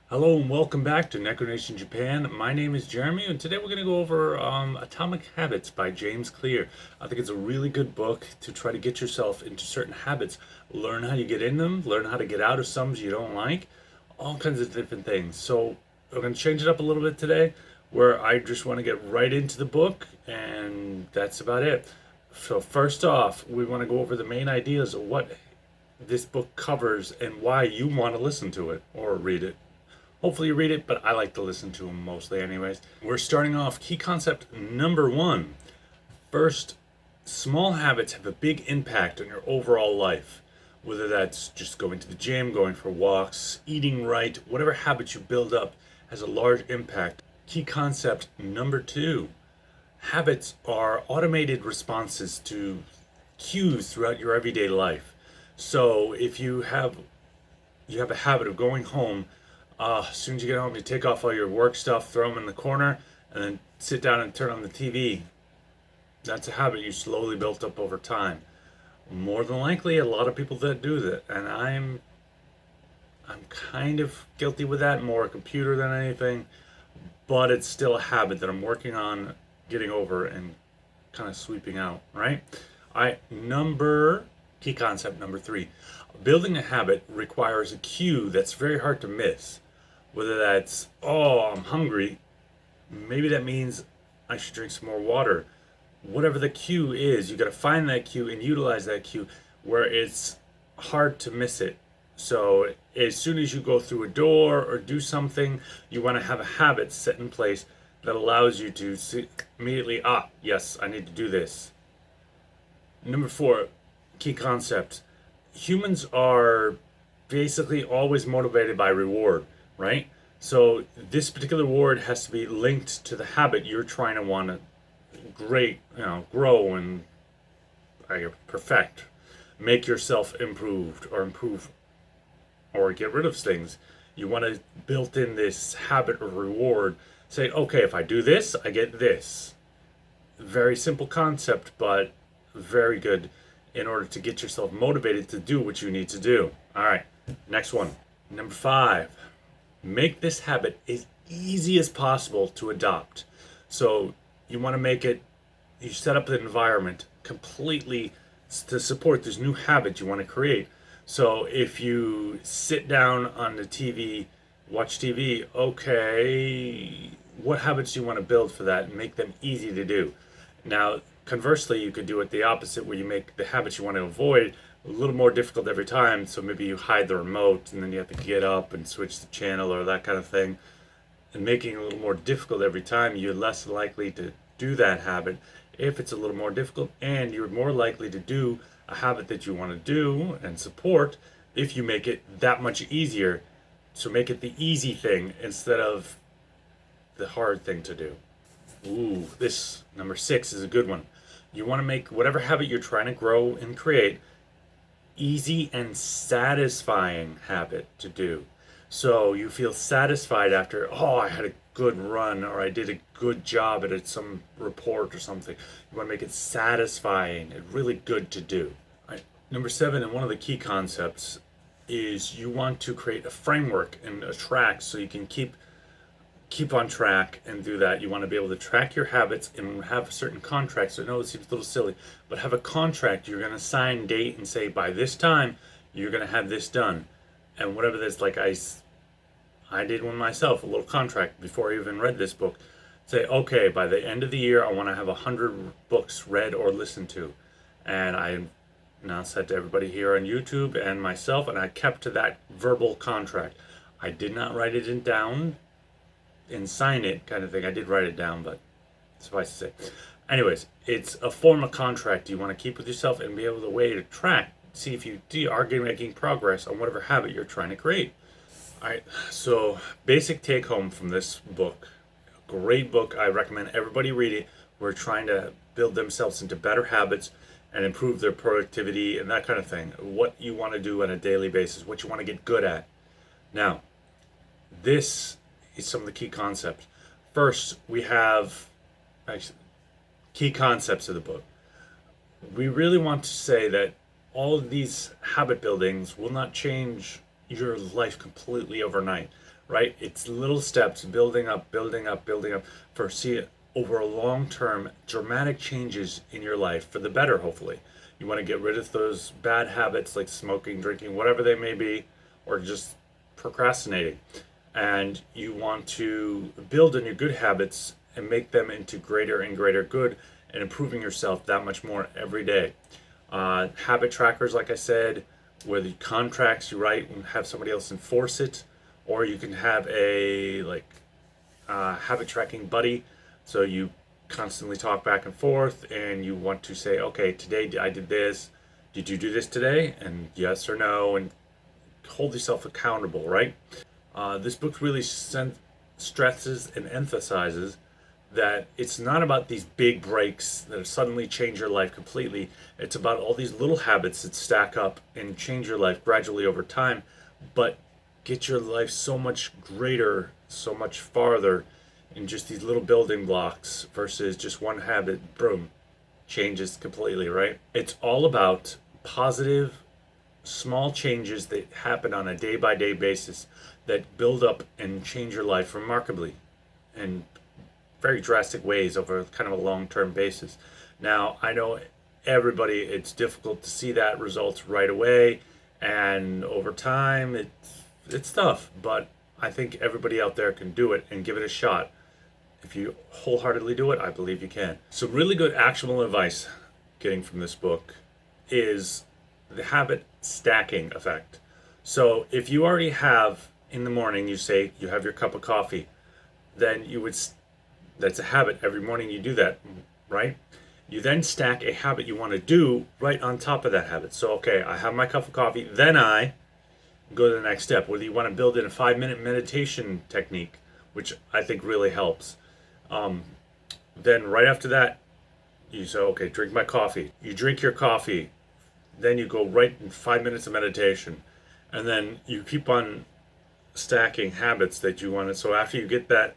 Hello and welcome back to Neko Nation Japan. My name is Jeremy, and today we're going to go over Atomic Habits by James Clear. I think it's a really good book to try to get yourself into certain habits, learn how you get in them, learn how to get out of some you don't like, all kinds of different things. So we're going to change it up a little bit today, where I just want to get right into the book, and that's about it. So first off, we want to go over the main ideas of what this book covers and why you want to listen to it or read it. Hopefully you read it, but I like to listen to them mostly anyways. We're starting off key concept number one. First, small habits have a big impact on your overall life. Whether that's just going to the gym, going for walks, eating right, whatever habits you build up has a large impact. Key concept number two. Habits are automated responses to cues throughout your everyday life. So if you have a habit of going home. As soon as you get home, you take off all your work stuff, throw them in the corner, and then sit down and turn on the TV. That's a habit you slowly built up over time. More than likely, a lot of people that do that, and I'm kind of guilty with that, more a computer than anything, but it's still a habit that I'm working on getting over and kind of sweeping out, right? Key concept number three. Building a habit requires a cue that's very hard to miss. Whether that's, oh, I'm hungry, maybe that means I should drink some more water. Whatever the cue is, you got to find that cue and utilize that cue where it's hard to miss it. So as soon as you go through a door or do something, you want to have a habit set in place that allows you to see immediately, yes, I need to do this. Number four, key concept. Humans are basically always motivated by reward, right? So this particular reward has to be linked to the habit you're trying to want to grow and perfect, make yourself improved or improve or get rid of things. You want to build in this habit of reward. Say, okay, if I do this, I get this. Very simple concept, but very good in order to get yourself motivated to do what you need to do. All right, next one. Number five, make this habit as easy as possible to adopt. So you want to you set up the environment completely to support this new habit you want to create. So if you sit down on the TV, watch TV, okay, what habits do you want to build for that and make them easy to do? Now, conversely, you could do it the opposite, where you make the habits you want to avoid a little more difficult every time. So maybe you hide the remote and then you have to get up and switch the channel or that kind of thing. And making it a little more difficult every time, you're less likely to do that habit if it's a little more difficult, and you're more likely to do a habit that you want to do and support if you make it that much easier. So make it the easy thing instead of the hard thing to do. Ooh, this number six is a good one. You want to make whatever habit you're trying to grow and create easy and satisfying habit to do. So you feel satisfied after, oh, I had a good run or I did a good job at some report or something. You want to make it satisfying and really good to do. All right. Number seven, and one of the key concepts is you want to create a framework and a track so you can keep on track and do that. You want to be able to track your habits and have certain contracts. So I know it seems a little silly, but have a contract. You're going to sign date and say by this time you're going to have this done, and whatever that's like. I did one myself, a little contract before I even read this book. Say, okay, by the end of the year I want to have 100 books read or listened to, and I announced that to everybody here on YouTube and myself, and I kept to that verbal contract. I did not write it down and sign it kind of thing. I did write it down, but suffice to say. Anyways, it's a form of contract you want to keep with yourself and be able to way to track, see if you are making progress on whatever habit you're trying to create. All right, so basic take home from this book. Great book. I recommend everybody read it. We're trying to build themselves into better habits and improve their productivity and that kind of thing. What you want to do on a daily basis, what you want to get good at. Now, this is some of the key concepts. First, we have actually, key concepts of the book. We really want to say that all of these habit buildings will not change your life completely overnight. right? It's little steps building up, building up, building up for see over a long term dramatic changes in your life for the better, hopefully. You want to get rid of those bad habits like smoking, drinking, whatever they may be, or just procrastinating. And you want to build on your good habits and make them into greater and greater good and improving yourself that much more every day. Habit trackers, like I said, where the contracts you write and have somebody else enforce it, or you can have a habit tracking buddy, so you constantly talk back and forth, and you want to say, okay, today I did this. Did you do this today? And yes or no, and hold yourself accountable, right? This book really stresses and emphasizes that it's not about these big breaks that suddenly change your life completely. It's about all these little habits that stack up and change your life gradually over time, but get your life so much greater, so much farther in just these little building blocks versus just one habit, boom, changes completely, right? It's all about positive, small changes that happen on a day by day basis that build up and change your life remarkably in very drastic ways over kind of a long term basis. Now, I know everybody, it's difficult to see that results right away, and over time, it's tough, but I think everybody out there can do it and give it a shot. If you wholeheartedly do it, I believe you can. Some really good actionable advice getting from this book is the habit stacking effect. So if you already have in the morning, you say you have your cup of coffee, then you would, that's a habit. Every morning you do that, right? You then stack a habit you want to do right on top of that habit. So, okay, I have my cup of coffee, then I go to the next step. Whether you want to build in a 5-minute meditation technique, which I think really helps. Then right after that, you say, okay, drink my coffee. You drink your coffee, then you go right in 5 minutes of meditation. And then you keep on stacking habits that you want to. So after you get that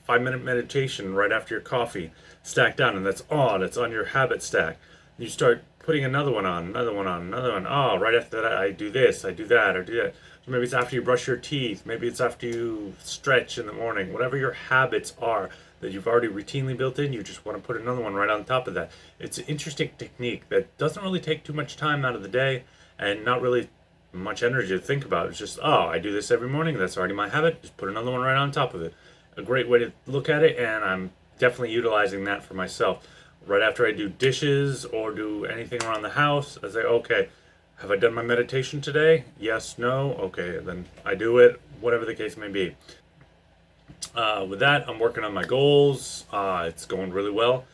5-minute meditation right after your coffee stacked down, and that's on your habit stack, you start putting another one on, another one on, another one. Oh, right after that, I do this, I do that, or do that. So maybe it's after you brush your teeth, maybe it's after you stretch in the morning. Whatever your habits are that you've already routinely built in, you just want to put another one right on top of that. It's an interesting technique that doesn't really take too much time out of the day and not really much energy to think about. It's just, oh, I do this every morning, that's already my habit, just put another one right on top of it. A great way to look at it, and I'm definitely utilizing that for myself. Right after I do dishes or do anything around the house, I say, okay, have I done my meditation today? Yes, no, okay, then I do it, whatever the case may be. With that, I'm working on my goals. It's going really well.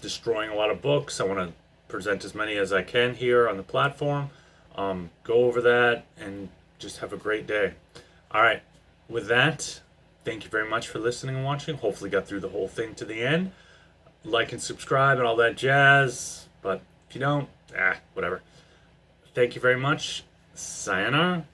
Destroying a lot of books. I want to present as many as I can here on the platform. Go over that and just have a great day. All right, with that, thank you very much for listening and watching. Hopefully got through the whole thing to the end. Like and subscribe and all that jazz. But if you don't, whatever. Thank you very much. Sayonara.